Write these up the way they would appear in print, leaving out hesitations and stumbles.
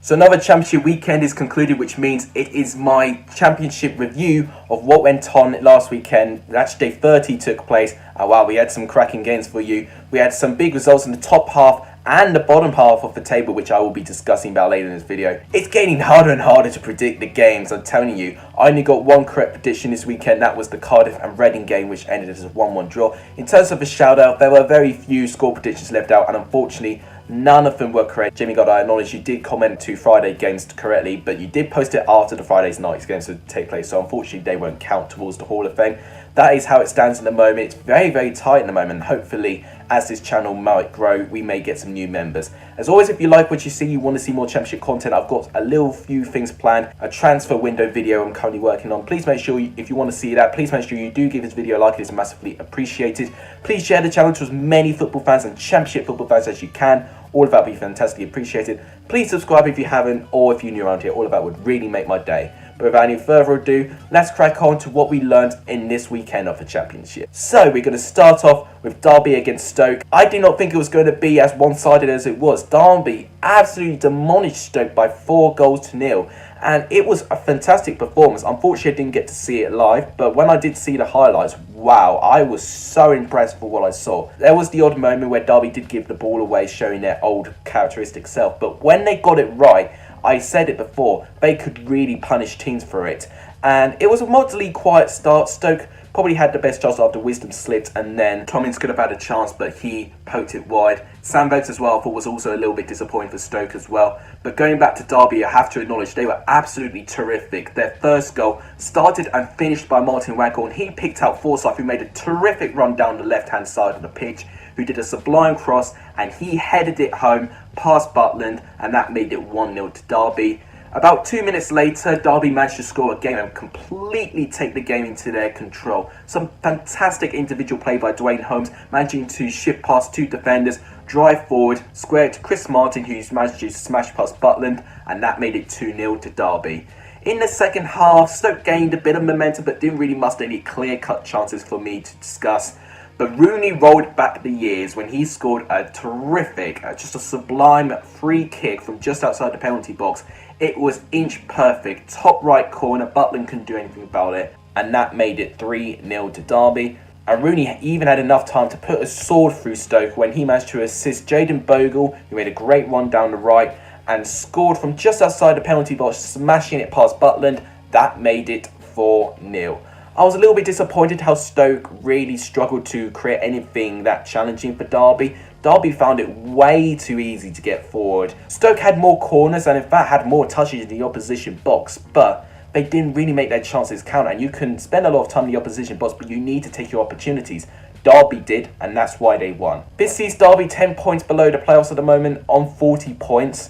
So another championship weekend is concluded, which means it is my championship review of what went on last weekend. Match day 30 took place. Wow, we had some cracking games for you. We had some big results in the top half and the bottom half of the table, which I will be discussing about later in this video. It's getting harder and harder to predict the games, I'm telling you. I only got one correct prediction this weekend. That was the Cardiff and Reading game, which ended as a 1-1 draw. In terms of a shout out, there were very few score predictions left out, and unfortunately none of them were correct. Jimmy God, I acknowledge you did comment 2 Friday games correctly, but you did post it after the Friday's night's games to take place, so unfortunately they won't count towards the Hall of Fame. That is how it stands at the moment. It's very, very tight at the moment. Hopefully, as this channel might grow, we may get some new members. As always, if you like what you see, you want to see more championship content, I've got a little few things planned. A transfer window video I'm currently working on. Please make sure, if you want to see that, please make sure you do give this video a like. It is massively appreciated. Please share the channel to as many football fans and championship football fans as you can. All of that would be fantastically appreciated. Please subscribe if you haven't, or if you're new around here. All of that would really make my day. But without any further ado, let's crack on to what we learned in this weekend of the championship. So we're going to start off with Derby against Stoke. I did not think it was going to be as one-sided as it was. Derby absolutely demolished Stoke by 4-0, and it was a fantastic performance. Unfortunately, I didn't get to see it live, but when I did see the highlights, wow, I was so impressed for what I saw. There was the odd moment where Derby did give the ball away, showing their old characteristic self, but when they got it right, I said it before, they could really punish teams for it. And it was a moderately quiet start. Stoke probably had the best chance after Wisdom slipped, and then Tommins could have had a chance, but he poked it wide. Sam Vokes as well, I thought, was also a little bit disappointing for Stoke as well. But going back to Derby, I have to acknowledge they were absolutely terrific. Their first goal started and finished by Martin Waghorn. He picked out Forsyth, who made a terrific run down the left-hand side of the pitch, who did a sublime cross, and he headed it home past Butland, and that made it 1-0 to Derby. About 2 minutes later, Derby managed to score again and completely take the game into their control. Some fantastic individual play by Dwayne Holmes, managing to shift past 2 defenders, drive forward, square to Chris Martin, who's managed to smash past Butland, and that made it 2-0 to Derby. In the second half, Stoke gained a bit of momentum, but didn't really muster any clear-cut chances for me to discuss. But Rooney rolled back the years when he scored a terrific, just a sublime free kick from just outside the penalty box. It was inch perfect, top right corner, Butland couldn't do anything about it, and that made it 3-0 to Derby. And Rooney even had enough time to put a sword through Stoke when he managed to assist Jayden Bogle, who made a great run down the right, and scored from just outside the penalty box, smashing it past Butland. That made it 4-0. I was a little bit disappointed how Stoke really struggled to create anything that challenging for Derby. Derby found it way too easy to get forward. Stoke had more corners and in fact had more touches in the opposition box, but they didn't really make their chances count. And you can spend a lot of time in the opposition box, but you need to take your opportunities. Derby did, and that's why they won. This sees Derby 10 points below the playoffs at the moment on 40 points.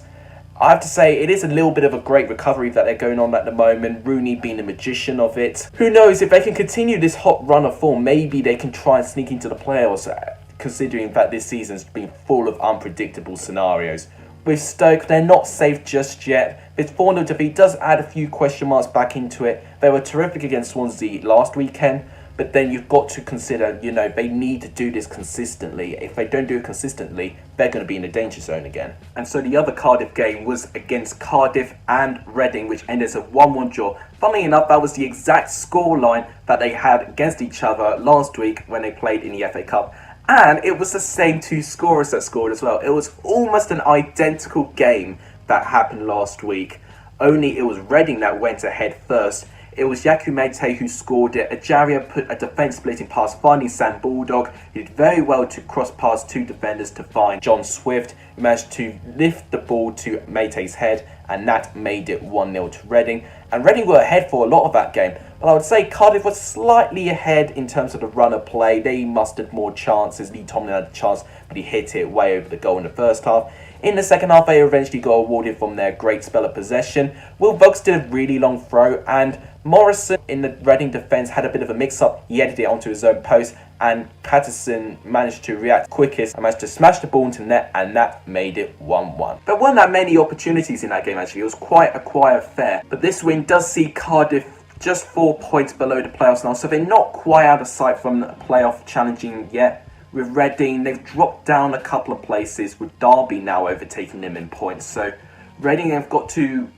I have to say, it is a little bit of a great recovery that they're going on at the moment, Rooney being the magician of it. Who knows, if they can continue this hot run of form, maybe they can try and sneak into the playoffs, considering that this season's been full of unpredictable scenarios. With Stoke, they're not safe just yet. This 4-0 defeat does add a few question marks back into it. They were terrific against Swansea last weekend, but then you've got to consider, you know, they need to do this consistently. If they don't do it consistently, they're going to be in the danger zone again. And so the other Cardiff game was against Cardiff and Reading, which ended as a 1-1 draw. Funnily enough, that was the exact scoreline that they had against each other last week when they played in the FA Cup. And it was the same 2 scorers that scored as well. It was almost an identical game that happened last week. Only it was Reading that went ahead first. It was Yaku Meite who scored it. Ajaria put a defence splitting pass, finding Sam Bulldog. He did very well to cross past 2 defenders to find John Swift. He managed to lift the ball to Meite's head, and that made it 1-0 to Reading. And Reading were ahead for a lot of that game. But I would say Cardiff was slightly ahead in terms of the run of play. They mustered more chances. Lee Tomlin had a chance, but he hit it way over the goal in the first half. In the second half, they eventually got awarded from their great spell of possession. Will Vokes did a really long throw, and Morrison in the Reading defence had a bit of a mix-up. He headed it onto his own post, and Patterson managed to react quickest and managed to smash the ball into net, and that made it 1-1. There weren't that many opportunities in that game, actually. It was quite a quiet affair. But this win does see Cardiff just 4 points below the playoffs now, so they're not quite out of sight from the playoff challenging yet. With Reading, they've dropped down a couple of places, with Derby now overtaking them in points. So Reading have got to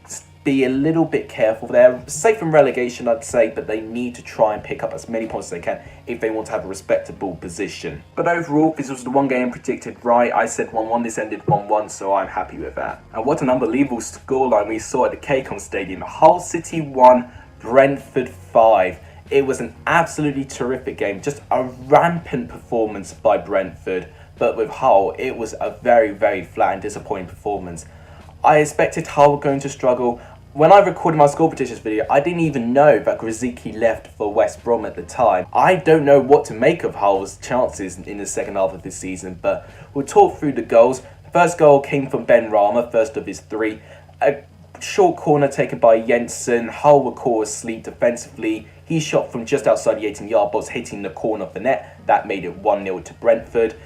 be a little bit careful. They're safe from relegation, I'd say, but they need to try and pick up as many points as they can if they want to have a respectable position. But overall, this was the one game predicted right. I said 1-1, this ended 1-1, so I'm happy with that. And what an unbelievable scoreline we saw at the Cacom Stadium. Hull City 1, Brentford 5. It was an absolutely terrific game, just a rampant performance by Brentford. But with Hull, it was a very, very flat and disappointing performance. I expected Hull were going to struggle. When I recorded my score predictions video, I didn't even know that Grzycki left for West Brom at the time. I don't know what to make of Hull's chances in the second half of this season, but we'll talk through the goals. The first goal came from Ben Rama, first of his three. A short corner taken by Jensen. Hull were caught asleep defensively. He shot from just outside the 18-yard box, hitting the corner of the net. That made it 1-0 to Brentford.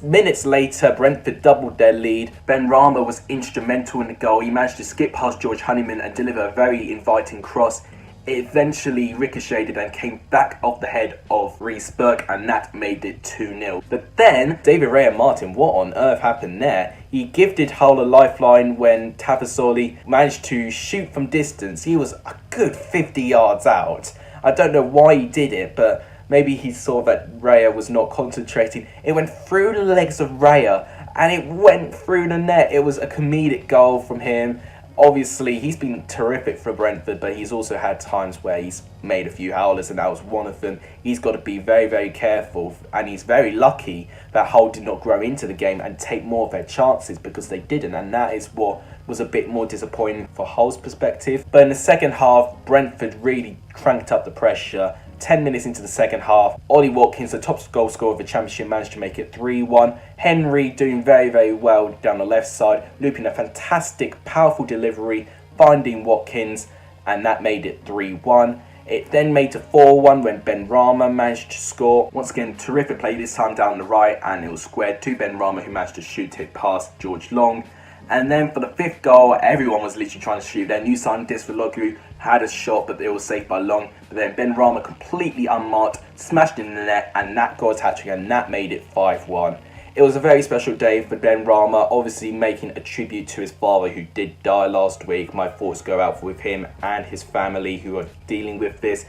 Minutes later, Brentford doubled their lead. Ben Rama was instrumental in the goal. He managed to skip past George Honeyman and deliver a very inviting cross. It eventually ricocheted and came back off the head of Reece Burke, and that made it 2-0. But then, David Raya Martin, what on earth happened there? He gifted Hull a lifeline when Tavasoli managed to shoot from distance. He was a good 50 yards out. I don't know why he did it, but maybe he saw that Raya was not concentrating. It went through the legs of Raya and it went through the net. It was a comedic goal from him. Obviously, he's been terrific for Brentford, but he's also had times where he's made a few howlers, and that was one of them. He's got to be very, very careful, and he's very lucky that Hull did not grow into the game and take more of their chances, because they didn't, and that is what was a bit more disappointing for Hull's perspective. But in the second half, Brentford really cranked up the pressure. 10 minutes into the second half, Ollie Watkins, the top goal scorer of the Championship, managed to make it 3-1. Henry doing very, very well down the left side, looping a fantastic, powerful delivery, finding Watkins, and that made it 3-1. It then made to 4-1 when Ben Rama managed to score. Once again, terrific play this time down the right, and it was squared to Ben Rama, who managed to shoot it past George Long. And then for the fifth goal, everyone was literally trying to shoot. Their new signing, Disfalogu, had a shot, but it was saved by Long. But then Ben Rama, completely unmarked, smashed in the net, and that got a hat-trick, and that made it 5-1. It was a very special day for Ben Rama, obviously making a tribute to his father, who did die last week. My thoughts go out with him and his family who are dealing with this.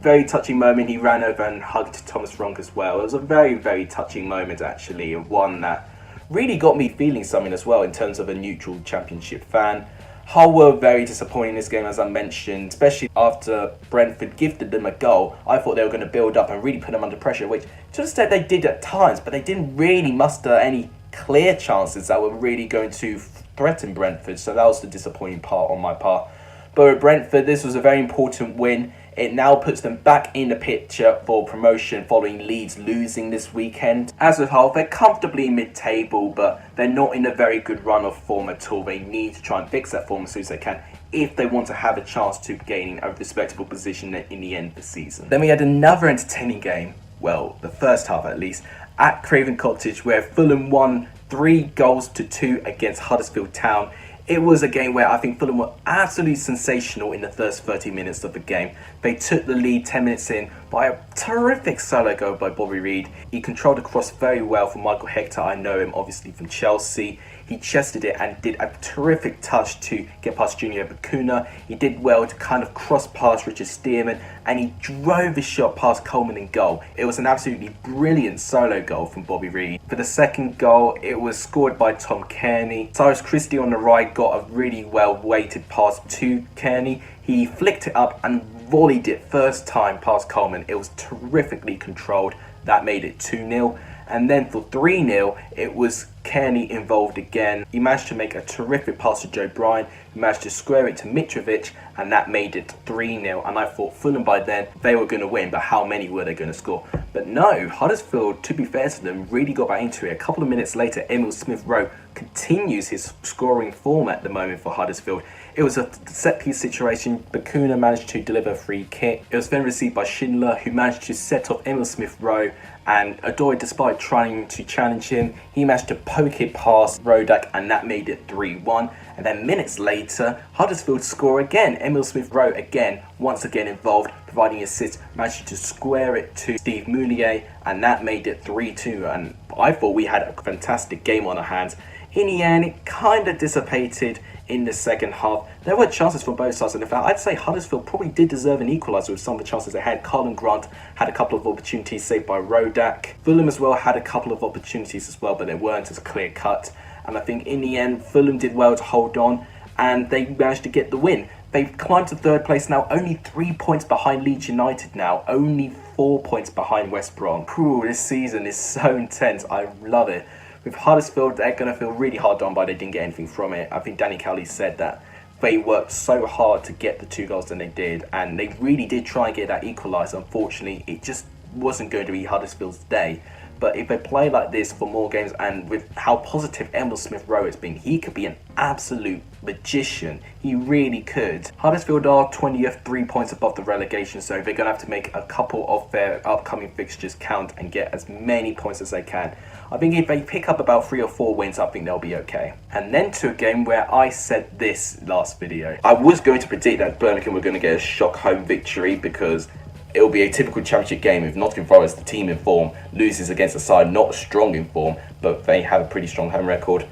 Very touching moment. He ran over and hugged Thomas Ronk as well. It was a very, very touching moment, actually, and one that really got me feeling something as well in terms of a neutral Championship fan. Hull were very disappointing in this game, as I mentioned, especially after Brentford gifted them a goal. I thought they were going to build up and really put them under pressure, which to an extent they did at times, but they didn't really muster any clear chances that were really going to threaten Brentford, so that was the disappointing part on my part. But at Brentford, this was a very important win. It now puts them back in the picture for promotion following Leeds losing this weekend. As with Hull, they're comfortably mid-table, but they're not in a very good run of form at all. They need to try and fix that form as soon as they can if they want to have a chance to gain a respectable position in the end of the season. Then we had another entertaining game, well, the first half at least, at Craven Cottage, where Fulham won 3-2 against Huddersfield Town. It was a game where I think Fulham were absolutely sensational in the first 30 minutes of the game. They took the lead 10 minutes in by a terrific solo goal by Bobby Reid. He controlled the cross very well from Michael Hector. I know him obviously from Chelsea. He chested it and did a terrific touch to get past Junior Bakuna. He did well to kind of cross past Richard Stearman, and he drove his shot past Coleman in goal. It was an absolutely brilliant solo goal from Bobby Reid. For the second goal, it was scored by Tom Kearney. Cyrus Christie on the right got a really well weighted pass to Kearney. He flicked it up and volleyed it first time past Coleman. It was terrifically controlled. That made it 2-0. And then for 3-0, it was Kearney involved again. He managed to make a terrific pass to Joe Bryan. He managed to square it to Mitrovic, and that made it 3-0. And I thought Fulham by then, they were going to win, but how many were they going to score? But no, Huddersfield, to be fair to them, really got back into it. A couple of minutes later, Emil Smith-Rowe continues his scoring form at the moment for Huddersfield. It was a set-piece situation. Bakuna managed to deliver a free kick. It was then received by Schindler, who managed to set off Emil Smith-Rowe, and Odoi, despite trying to challenge him, he managed to poke it past Rodak, and that made it 3-1. And then minutes later, Huddersfield score again. Emil Smith-Rowe again, once again involved, providing assist, managed to square it to Steve Mounier, and that made it 3-2. And I thought we had a fantastic game on our hands. In the end, it kind of dissipated in the second half. There were chances from both sides, and in fact, I'd say Huddersfield probably did deserve an equaliser with some of the chances they had. Colin Grant had a couple of opportunities saved by Rodak. Fulham as well had a couple of opportunities as well, but they weren't as clear cut. And I think in the end, Fulham did well to hold on, and they managed to get the win. They've climbed to third place now, only 3 points behind Leeds United now, only 4 points behind West Brom. Ooh, this season is so intense, I love it. With Huddersfield, they're going to feel really hard done by. They didn't get anything from it. I think Danny Cowley said that they worked so hard to get the 2 goals that they did, and they really did try and get that equaliser. Unfortunately, it just wasn't going to be Huddersfield's day. But if they play like this for more games, and with how positive Emil Smith-Rowe has been, he could be an absolute magician. He really could. Huddersfield are 20th, 3 points above the relegation, so they're going to have to make a couple of their upcoming fixtures count and get as many points as they can. I think if they pick up about 3 or 4 wins, I think they'll be okay. And then to a game where I said this last video. I was going to predict that Birmingham were going to get a shock home victory, because it'll be a typical championship game if Nottingham Forest, the team in form, loses against a side not strong in form, but they have a pretty strong home record.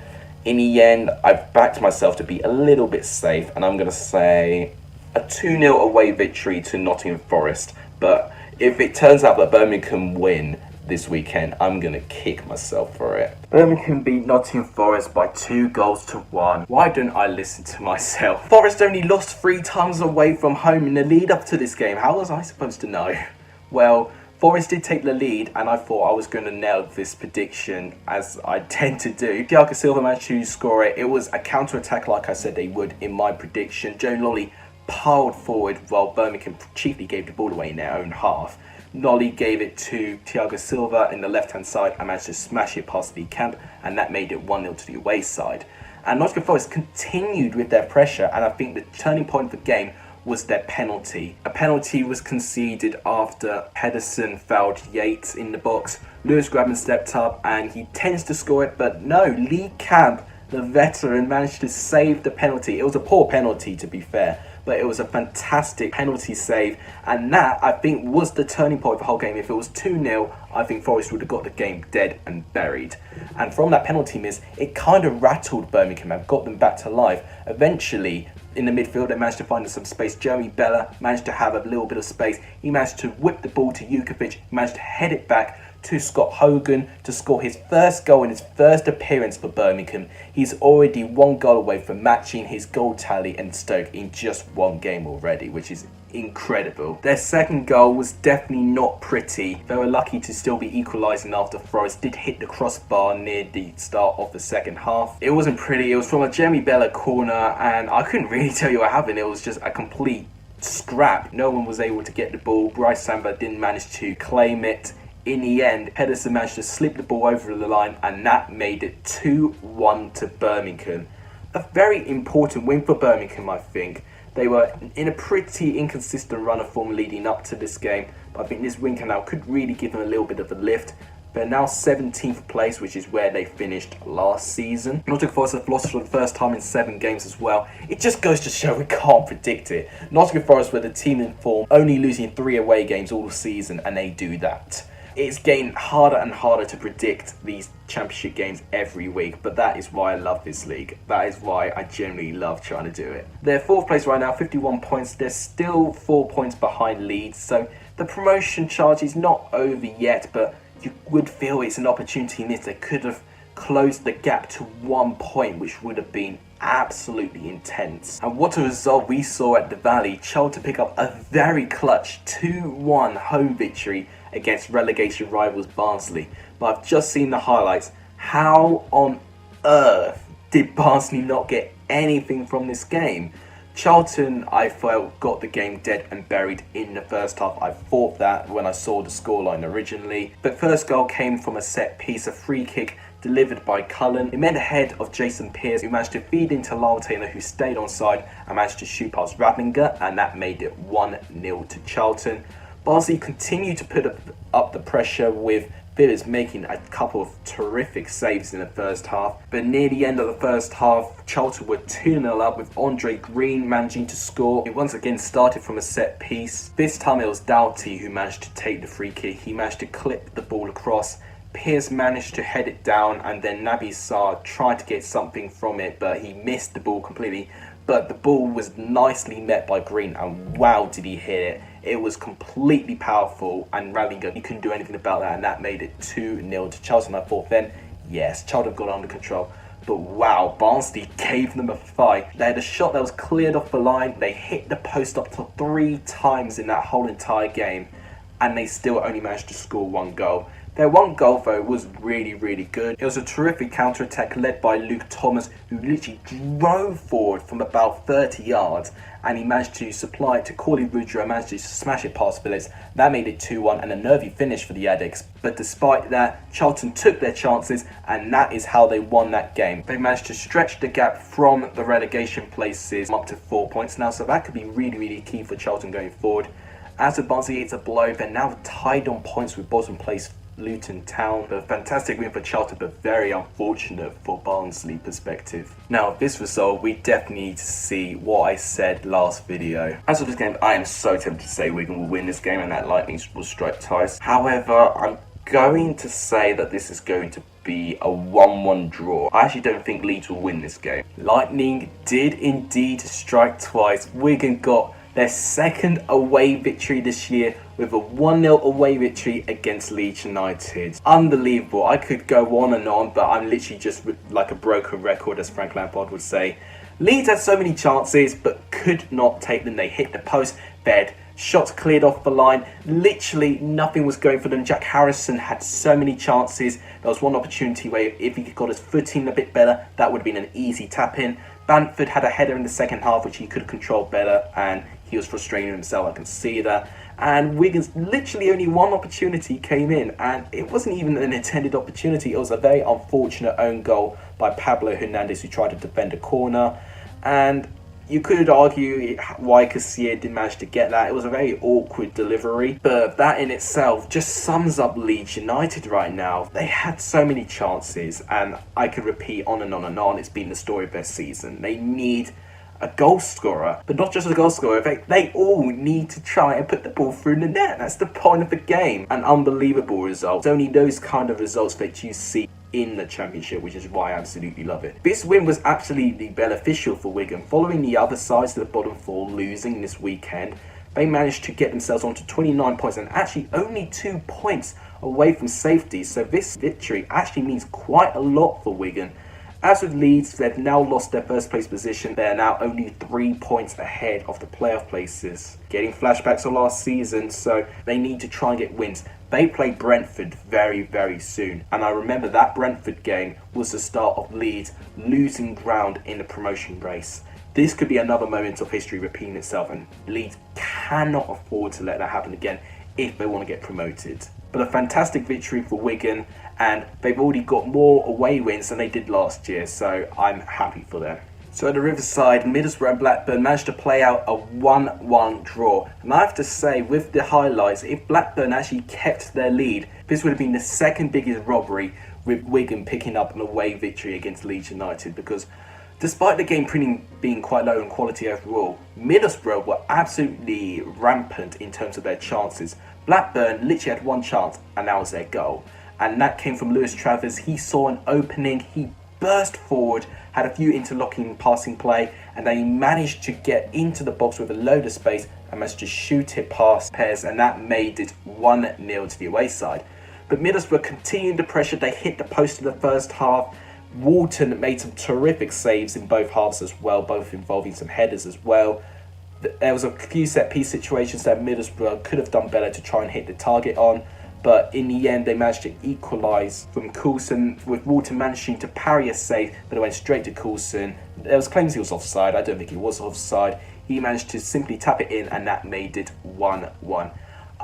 In the end, I've backed myself to be a little bit safe, and I'm going to say a 2-0 away victory to Nottingham Forest. But if it turns out that Birmingham win this weekend, I'm going to kick myself for it. Birmingham beat Nottingham Forest by 2-1. Why don't I listen to myself? Forest only lost 3 times away from home in the lead up to this game. How was I supposed to know? Well, Forest did take the lead, and I thought I was going to nail this prediction, as I tend to do. Thiago Silva managed to score it. It was a counter-attack like I said they would in my prediction. Joe Lolly piled forward while Birmingham chiefly gave the ball away in their own half. Nolly gave it to Thiago Silva in the left-hand side and managed to smash it past the camp, and that made it 1-0 to the away side. And Nottingham Forest continued with their pressure, and I think the turning point of the game was their penalty. A penalty was conceded after Pedersen fouled Yates in the box. Lewis Grabban stepped up and he tends to score it, but no, Lee Camp, the veteran, managed to save the penalty. It was a poor penalty, to be fair, but it was a fantastic penalty save, and that, I think, was the turning point of the whole game. If it was 2-0, I think Forest would have got the game dead and buried. And from that penalty miss, it kind of rattled Birmingham and got them back to life. Eventually, in the midfield, they managed to find some space. Jeremy Bella managed to have a little bit of space. He managed to whip the ball to Jukovic, managed to head it back to Scott Hogan to score his first goal in his first appearance for Birmingham. He's already 1 goal away from matching his goal tally in Stoke in just 1 game already, which is incredible. Their second goal was definitely not pretty. They were lucky to still be equalising after Forest did hit the crossbar near the start of the second half. It wasn't pretty. It was from a Jeremy Bella corner, and I couldn't really tell you what happened. It was just a complete scrap. No one was able to get the ball. Bryce Samba didn't manage to claim it. In the end, Pedersen managed to slip the ball over the line, and that made it 2-1 to Birmingham. A very important win for Birmingham, I think. They were in a pretty inconsistent run of form leading up to this game, but I think this win now could really give them a little bit of a lift. They're now 17th place, which is where they finished last season. Nottingham Forest have lost for the first time in 7 games as well. It just goes to show we can't predict it. Nottingham Forest were the team in form, only losing 3 away games all season, and they do that. It's getting harder and harder to predict these championship games every week, but that is why I love this league. That is why I generally love trying to do it. They're 4th place right now, 51 points. They're still 4 points behind Leeds, so the promotion charge is not over yet, but you would feel it's an opportunity missed. They could have closed the gap to 1 point, which would have been absolutely intense. And what a result we saw at the Valley. Charlton pick up a very clutch 2-1 home victory against relegation rivals Barnsley. But I've just seen the highlights. How on earth did Barnsley not get anything from this game? Charlton, I felt, got the game dead and buried in the first half. I thought that when I saw the scoreline originally. The first goal came from a set piece, a free kick delivered by Cullen. It meant ahead of Jason Pearce, who managed to feed into Lyle Taylor, who stayed on side and managed to shoot past Radlinger, and that made it 1-0 to Charlton. Barnsley continued to put up the pressure, with Phillips making a couple of terrific saves in the first half. But near the end of the first half, Charlton were 2-0 up, with Andre Green managing to score. It once again started from a set piece. This time it was Doughty who managed to take the free kick. He managed to clip the ball across. Pearce managed to head it down, and then Naby Sarr tried to get something from it, but he missed the ball completely. But the ball was nicely met by Green, and wow, did he hit it. It was completely powerful, and Rallingham, you couldn't do anything about that, and that made it 2-0 to Charlton. I thought then, yes, Charlton got under control. But wow, Barnsley gave them a fight. They had a shot that was cleared off the line. They hit the post up to 3 times in that whole entire game, and they still only managed to score 1 goal. Their 1 goal, though, was really, really good. It was a terrific counter-attack led by Luke Thomas, who literally drove forward from about 30 yards, and he managed to supply it to Corley Woodrow and managed to smash it past Phillips. That made it 2-1 and a nervy finish for the Addicts. But despite that, Charlton took their chances, and that is how they won that game. They managed to stretch the gap from the relegation places up to 4 points now, so that could be really, really key for Charlton going forward. As with Barnsley, it's a blow. They're now tied on points with bottom place Luton Town. A fantastic win for Charlton, but very unfortunate for Barnsley perspective. Now, this result, we definitely need to see what I said last video. As of this game, I am so tempted to say Wigan will win this game and that Lightning will strike twice. However, I'm going to say that this is going to be a 1-1 draw. I actually don't think Leeds will win this game. Lightning did indeed strike twice. Wigan got their second away victory this year with a 1-0 away victory against Leeds United. Unbelievable. I could go on and on, but I'm literally just like a broken record, as Frank Lampard would say. Leeds had so many chances, but could not take them. They hit the post, bed, shots cleared off the line. Literally nothing was going for them. Jack Harrison had so many chances. There was one opportunity where if he got his footing a bit better, that would have been an easy tap-in. Bamford had a header in the second half, which he could have controlled better, and he was frustrating himself, I can see that. And Wigan's literally only one opportunity came in, and it wasn't even an intended opportunity. It was a very unfortunate own goal by Pablo Hernandez, who tried to defend a corner. And you could argue why Cassier didn't manage to get that. It was a very awkward delivery, but that in itself just sums up Leeds United right now. They had so many chances, and I could repeat on and on and on. It's been the story of their season. They need a goal scorer, but not just a goal scorer. They all need to try and put the ball through the net. That's the point of the game. An unbelievable result. It's only those kind of results that you see in the Championship, which is why I absolutely love it. This win was absolutely beneficial for Wigan. Following the other sides to the bottom four losing this weekend, they managed to get themselves onto 29 points and actually only 2 points away from safety. So this victory actually means quite a lot for Wigan. As with Leeds, they've now lost their first place position. They are now only 3 points ahead of the playoff places. Getting flashbacks of last season, so they need to try and get wins. They play Brentford very, very soon. And I remember that Brentford game was the start of Leeds losing ground in the promotion race. This could be another moment of history repeating itself, and Leeds cannot afford to let that happen again if they want to get promoted. But a fantastic victory for Wigan, and they've already got more away wins than they did last year, so I'm happy for them. So at the Riverside, Middlesbrough and Blackburn managed to play out a 1-1 draw. And I have to say, with the highlights, if Blackburn actually kept their lead, this would have been the second biggest robbery, with Wigan picking up an away victory against Leeds United, because despite the game being quite low in quality overall, Middlesbrough were absolutely rampant in terms of their chances. Blackburn literally had one chance, and that was their goal. And that came from Lewis Travers. He saw an opening, he burst forward, had a few interlocking passing play, and then he managed to get into the box with a load of space and managed to shoot it past Pearce, and that made it 1-0 to the away side. But Middlesbrough continued the pressure. They hit the post in the first half. Walton made some terrific saves in both halves as well, both involving some headers as well. There was a few set-piece situations that Middlesbrough could have done better to try and hit the target on, but in the end they managed to equalise from Coulson, with Walton managing to parry a save, but it went straight to Coulson. There was claims he was offside. I don't think he was offside. He managed to simply tap it in, and that made it 1-1.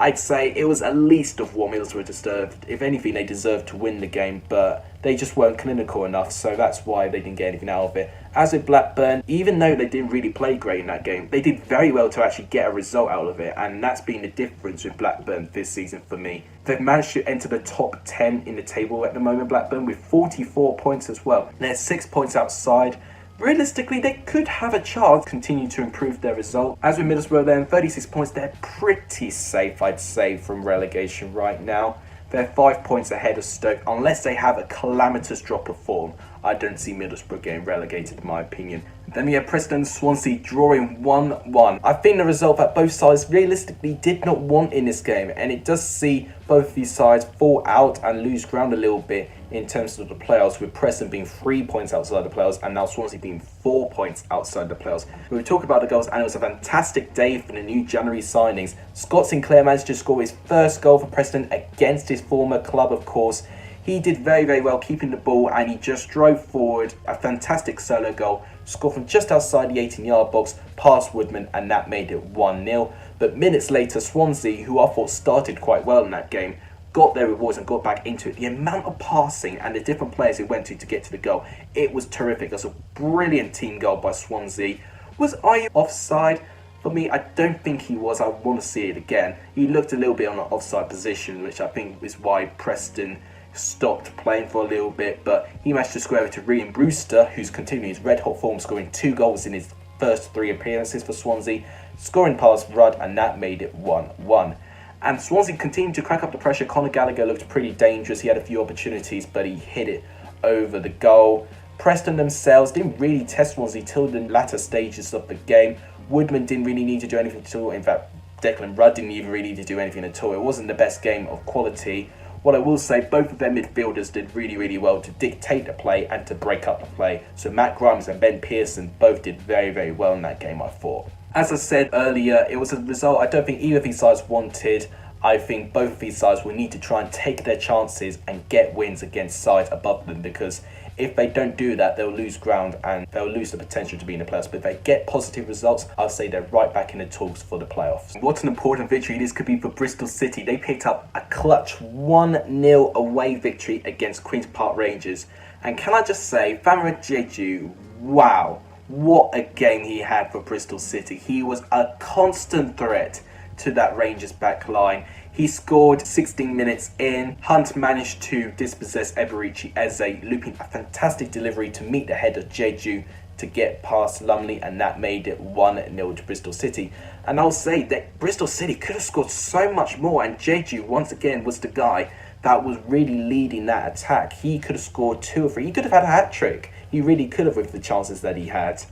I'd say it was at least of what Middlesbrough deserved. If anything, they deserved to win the game, but they just weren't clinical enough, so that's why they didn't get anything out of it. As with Blackburn, even though they didn't really play great in that game, they did very well to actually get a result out of it, and that's been the difference with Blackburn this season for me. They've managed to enter the top 10 in the table at the moment, Blackburn, with 44 points as well. They're 6 points outside. Realistically, they could have a chance to continue to improve their result. As with Middlesbrough, then 36 points, they're pretty safe, I'd say, from relegation right now. They're 5 points ahead of Stoke. Unless they have a calamitous drop of form, I don't see Middlesbrough getting relegated in my opinion. Then we have Preston and Swansea drawing 1-1. I think the result that both sides realistically did not want in this game, and it does see both of these sides fall out and lose ground a little bit in terms of the playoffs, with Preston being 3 points outside the playoffs and now Swansea being 4 points outside the playoffs. When we talk about the goals, and it was a fantastic day for the new January signings. Scott Sinclair managed to score his first goal for Preston against his former club, of course. He did very, very well keeping the ball, and he just drove forward a fantastic solo goal, scored from just outside the 18-yard box past Woodman, and that made it 1-0. But minutes later, Swansea, who I thought started quite well in that game, got their rewards and got back into it. The amount of passing and the different players it went to get to the goal, it was terrific. It was a brilliant team goal by Swansea. Was I offside? For me, I don't think he was. I want to see it again. He looked a little bit on an offside position, which I think is why Preston stopped playing for a little bit, but he managed to square it to Ryan Brewster, who's continuing his red hot form, scoring 2 goals in his first 3 appearances for Swansea, scoring past Rudd, and that made it 1-1. And Swansea continued to crank up the pressure. Conor Gallagher looked pretty dangerous. He had a few opportunities, but he hit it over the goal. Preston themselves didn't really test Swansea till the latter stages of the game. Woodman didn't really need to do anything at all. In fact, Declan Rudd didn't even really need to do anything at all. It wasn't the best game of quality. What I will say, both of their midfielders did really, really well to dictate the play and to break up the play. So Matt Grimes and Ben Pearson both did very, very well in that game, I thought. As I said earlier, it was a result I don't think either of these sides wanted. I think both of these sides will need to try and take their chances and get wins against sides above them, because if they don't do that, they'll lose ground and they'll lose the potential to be in the playoffs. But if they get positive results, I'll say they're right back in the talks for the playoffs. What an important victory this could be for Bristol City. They picked up a clutch 1-0 away victory against Queen's Park Rangers. And can I just say, Famara Jeju, wow, what a game he had for Bristol City. He was a constant threat to that Rangers back line. He scored 16 minutes in. Hunt managed to dispossess Eberici Eze, looping a fantastic delivery to meet the head of Jeju to get past Lumley, and that made it 1-0 to Bristol City. And I'll say that Bristol City could have scored so much more, and Jeju once again was the guy that was really leading that attack. He could have scored 2 or 3. He could have had a hat-trick. He really could have with the chances that he had.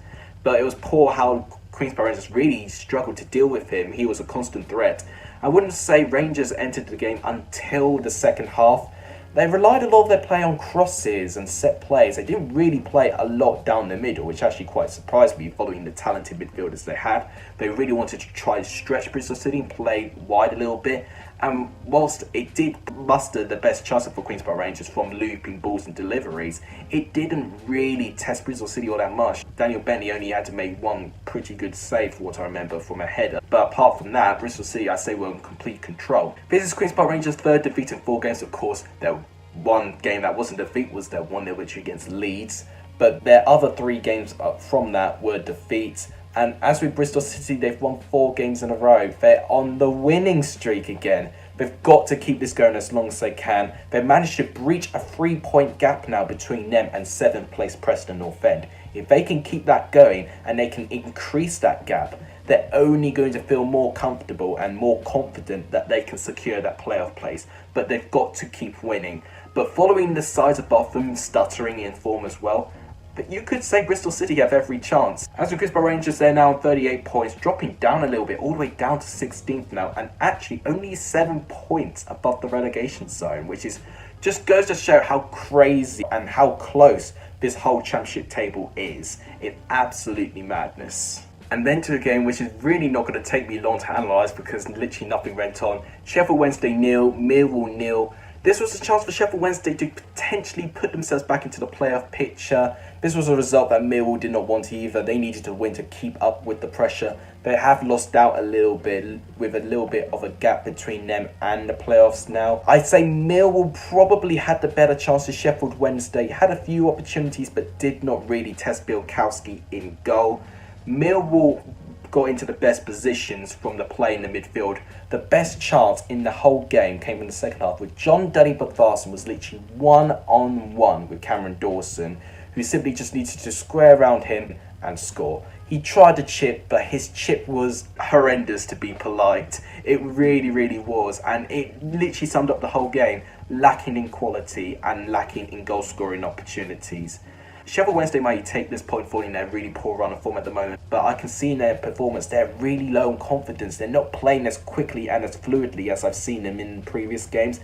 But it was poor how Queen's Park Rangers really struggled to deal with him. He was a constant threat. I wouldn't say Rangers entered the game until the second half. They relied a lot of their play on crosses and set plays. They didn't really play a lot down the middle, which actually quite surprised me following the talented midfielders they had. They really wanted to try to stretch Bristol City and play wide a little bit. And whilst it did muster the best chances for Queen's Park Rangers from looping balls and deliveries, it didn't really test Bristol City all that much. Daniel Bentley only had to make 1 pretty good save, for what I remember, from a header. But apart from that, Bristol City, I say, were in complete control. This is Queen's Park Rangers' 3rd defeat in 4 games, of course. Their one game that wasn't defeat was their 1-0 victory against Leeds. But their other 3 games up from that were defeats. And as with Bristol City, they've won 4 games in a row. They're on the winning streak again. They've got to keep this going as long as they can. They've managed to breach a 3-point gap now between them and 7th place Preston North End. If they can keep that going and they can increase that gap, they're only going to feel more comfortable and more confident that they can secure that playoff place. But they've got to keep winning. But following the sides above them stuttering in form as well, but you could say Bristol City have every chance. As with Queen's Park Rangers, they're now on 38 points, dropping down a little bit, all the way down to 16th now, and actually only 7 points above the relegation zone, which is just goes to show how crazy and how close this whole championship table is. It's absolutely madness. And then to a game which is really not going to take me long to analyse, because literally nothing went on. Sheffield Wednesday 0, Millwall 0. This was a chance for Sheffield Wednesday to potentially put themselves back into the playoff picture. This was a result that Millwall did not want either. They needed to win to keep up with the pressure. They have lost out a little bit, with a little bit of a gap between them and the playoffs now. I'd say Millwall probably had the better chance to Sheffield Wednesday. Had a few opportunities but did not really test Bielkowski in goal. Millwall got into the best positions from the play in the midfield. The best chance in the whole game came in the second half, with John Dudley Butharson was literally 1-on-1 with Cameron Dawson, who simply just needed to square around him and score. He tried to chip, but his chip was horrendous, to be polite. It really, really was. And it literally summed up the whole game. Lacking in quality and lacking in goal scoring opportunities. Sheffield Wednesday might take this point forward in their really poor run of form at the moment, but I can see in their performance they're really low on confidence. They're not playing as quickly and as fluidly as I've seen them in previous games.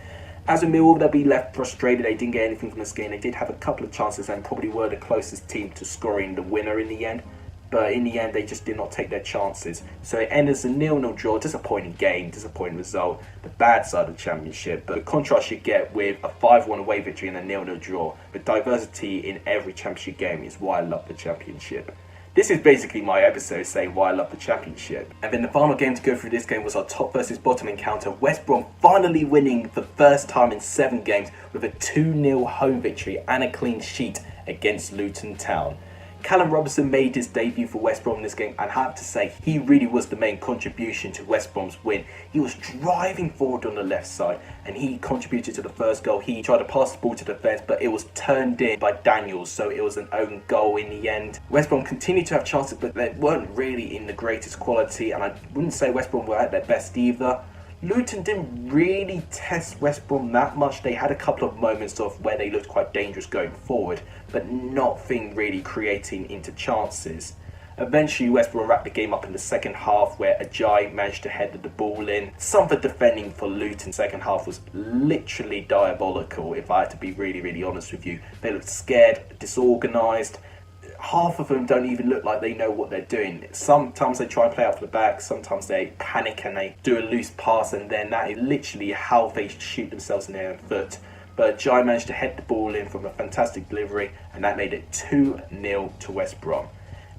As with Millwall, they'll be left frustrated. They didn't get anything from this game. They did have a couple of chances and probably were the closest team to scoring the winner in the end. But in the end, they just did not take their chances. So it ended as a 0-0 draw. Disappointing game, disappointing result. The bad side of the Championship. But the contrast you get with a 5-1 away victory and a 0-0 draw, with diversity in every Championship game, is why I love the Championship. This is basically my episode saying why I love the Championship. And then the final game to go through this game was our top versus bottom encounter. West Brom finally winning for the first time in 7 games with a 2-0 home victory and a clean sheet against Luton Town. Callum Robinson made his debut for West Brom in this game, and I have to say he really was the main contribution to West Brom's win. He was driving forward on the left side and he contributed to the first goal. He tried to pass the ball to the defence, but it was turned in by Daniels, so it was an own goal in the end. West Brom continued to have chances, but they weren't really in the greatest quality, and I wouldn't say West Brom were at their best either. Luton didn't really test West Brom that much. They had a couple of moments of where they looked quite dangerous going forward, but nothing really creating into chances. Eventually, West Brom wrapped the game up in the second half where Ajayi managed to head the ball in. Some of the defending for Luton second half was literally diabolical, if I had to be really, really honest with you. They looked scared, disorganised. Half of them don't even look like they know what they're doing. Sometimes they try and play out for the back, sometimes they panic and they do a loose pass, and then that is literally how they shoot themselves in their own foot. But Ajayi managed to head the ball in from a fantastic delivery, and that made it 2-0 to West Brom.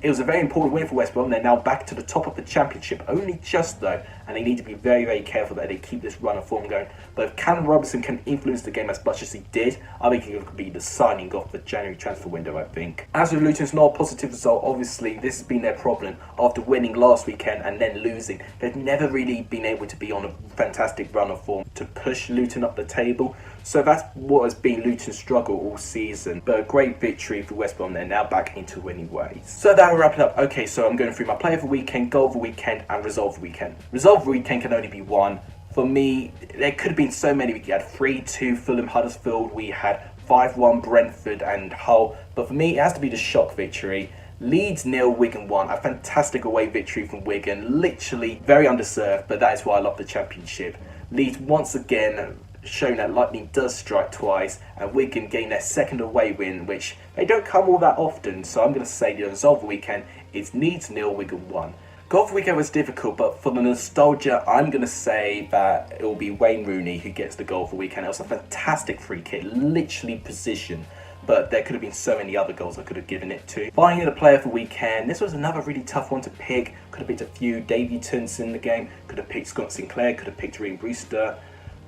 It was a very important win for West Brom. They're now back to the top of the Championship, only just though, and they need to be very, very careful that they keep this run of form going. But if Callum Robinson can influence the game as much as he did, I think he could be the signing off the January transfer window, I think. As with Luton's not a positive result, obviously this has been their problem. After winning last weekend and then losing, they've never really been able to be on a fantastic run of form to push Luton up the table. So that's what has been Luton's struggle all season. But a great victory for West Brom. They're now back into winning ways. So that will wrap it up. Okay, so I'm going through my play of the weekend, goal of the weekend, and result of the weekend. Result of the weekend can only be one. For me, there could have been so many. We had 3-2 Fulham Huddersfield. We had 5-1 Brentford and Hull. But for me, it has to be the shock victory. Leeds 0, Wigan 1. A fantastic away victory from Wigan. Literally very undeserved, but that is why I love the Championship. Leeds once again shown that lightning does strike twice, and Wigan gained their second away win, which they don't come all that often. So I'm going to say the result of the weekend is Leeds 0, Wigan 1. Goal of the weekend was difficult, but for the nostalgia, I'm going to say that it will be Wayne Rooney who gets the goal for the weekend. It was a fantastic free kick, literally position, but there could have been so many other goals I could have given it to. Finally, the player of the weekend. This was another really tough one to pick. Could have picked a few debutants in the game. Could have picked Scott Sinclair. Could have picked Ryan Brewster.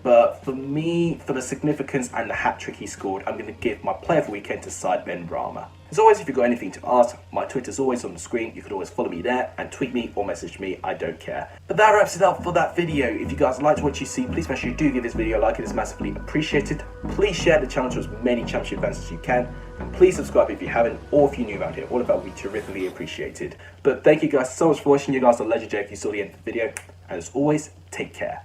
But for me, for the significance and the hat-trick he scored, I'm going to give my player of the weekend to Said Benrahma. As always, if you've got anything to ask, my Twitter's always on the screen. You can always follow me there and tweet me or message me, I don't care. But that wraps it up for that video. If you guys liked what you see, please make sure you do give this video a like. It is massively appreciated. Please share the channel to as many Championship fans as you can. And please subscribe if you haven't, or if you're new around here. All of that would be terrifically appreciated. But thank you guys so much for watching. You guys are legendary if you saw the end of the video. And as always, take care.